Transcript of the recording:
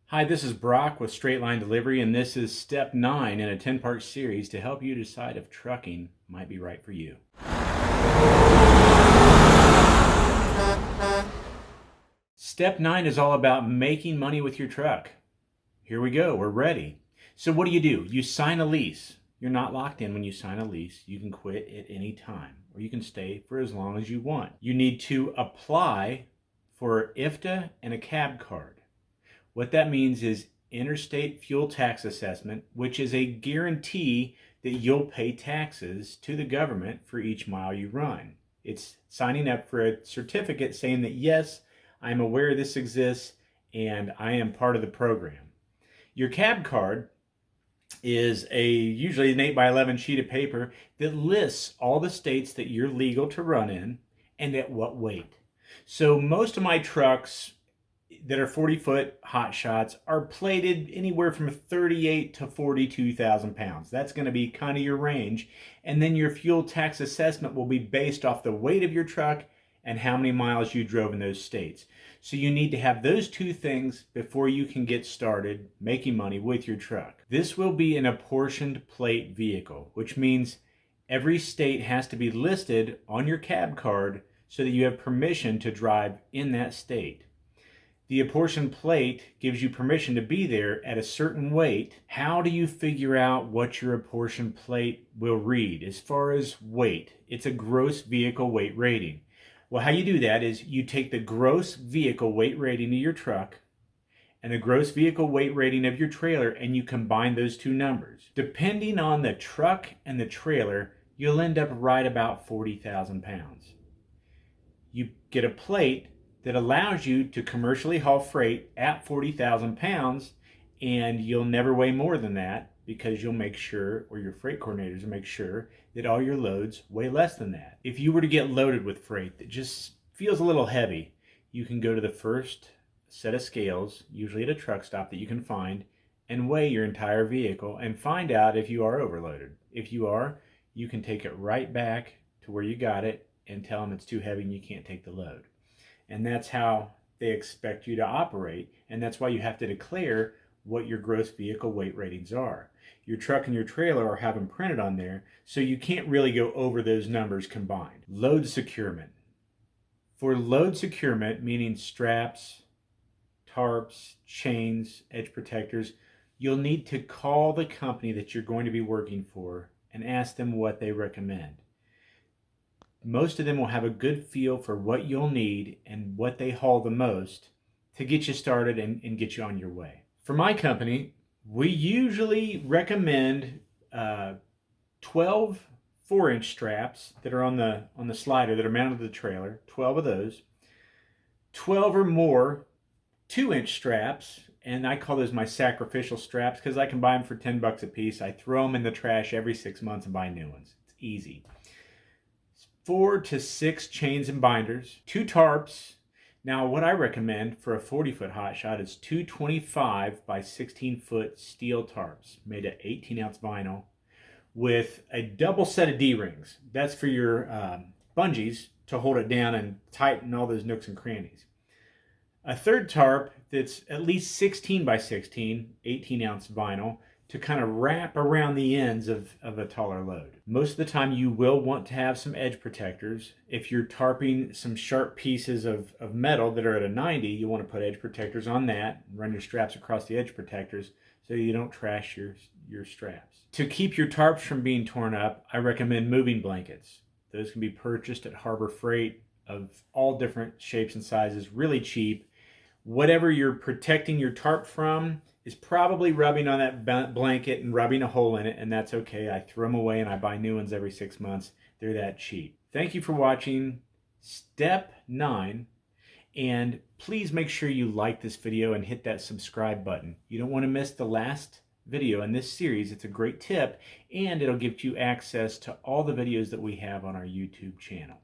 Hi, this is Brock with Straight Line Delivery, and this is step 9 in a 10-part series to help you decide if trucking might be right for you. Step 9 is all about making money with your truck. Here we go, we're ready. So what do? You sign a lease. You're not locked in when you sign a lease. You can quit at any time, or you can stay for as long as you want. You need to apply for IFTA and a cab card. What that means is Interstate Fuel Tax Assessment, which is a guarantee that you'll pay taxes to the government for each mile you run. It's signing up for a certificate saying that, yes, I'm aware this exists and I am part of the program. Your cab card is usually an 8x11 sheet of paper that lists all the states that you're legal to run in and at what weight. So most of my trucks that are 40-foot hot shots are plated anywhere from 38 to 42,000 pounds. That's going to be kind of your range. And then your fuel tax assessment will be based off the weight of your truck and how many miles you drove in those states. So you need to have those two things before you can get started making money with your truck. This will be an apportioned plate vehicle, which means every state has to be listed on your cab card so that you have permission to drive in that state. The apportioned plate gives you permission to be there at a certain weight. How do you figure out what your apportioned plate will read? As far as weight, it's a gross vehicle weight rating. Well, how you do that is you take the gross vehicle weight rating of your truck and the gross vehicle weight rating of your trailer, and you combine those two numbers. Depending on the truck and the trailer, you'll end up right about 40,000 pounds. You get a plate that allows you to commercially haul freight at 40,000 pounds, and you'll never weigh more than that because you'll make sure, or your freight coordinators will make sure, that all your loads weigh less than that. If you were to get loaded with freight that just feels a little heavy, you can go to the first set of scales, usually at a truck stop that you can find, and weigh your entire vehicle and find out if you are overloaded. If you are, you can take it right back to where you got it and tell them it's too heavy and you can't take the load. And that's how they expect you to operate. And that's why you have to declare what your gross vehicle weight ratings are. Your truck and your trailer are have them printed on there, so you can't really go over those numbers combined. Load securement. For load securement, meaning straps, tarps, chains, edge protectors, you'll need to call the company that you're going to be working for and ask them what they recommend. Most of them will have a good feel for what you'll need and what they haul the most to get you started and get you on your way. For my company, we usually recommend 12 4-inch straps that are on the slider that are mounted to the trailer, 12 of those, 12 or more 2-inch straps, and I call those my sacrificial straps because I can buy them for $10 a piece. I throw them in the trash every 6 months and buy new ones. It's easy. 4 to 6 chains and binders, 2 tarps. Now what I recommend for a 40-foot hot shot is 2 25 by 16-foot steel tarps made of 18-ounce vinyl with a double set of D-rings. That's for your bungees to hold it down and tighten all those nooks and crannies. A third tarp that's at least 16 by 16, 18-ounce vinyl, to kind of wrap around the ends of a taller load. Most of the time you will want to have some edge protectors. If you're tarping some sharp pieces of metal that are at a 90, you want to put edge protectors on that, run your straps across the edge protectors so you don't trash your straps. To keep your tarps from being torn up, I recommend moving blankets. Those can be purchased at Harbor Freight of all different shapes and sizes, really cheap. Whatever you're protecting your tarp from is probably rubbing on that blanket and rubbing a hole in it, and that's okay. I throw them away and I buy new ones every 6 months. They're that cheap. Thank you for watching Step 9, and please make sure you like this video and hit that subscribe button. You don't want to miss the last video in this series. It's a great tip, and it'll give you access to all the videos that we have on our YouTube channel.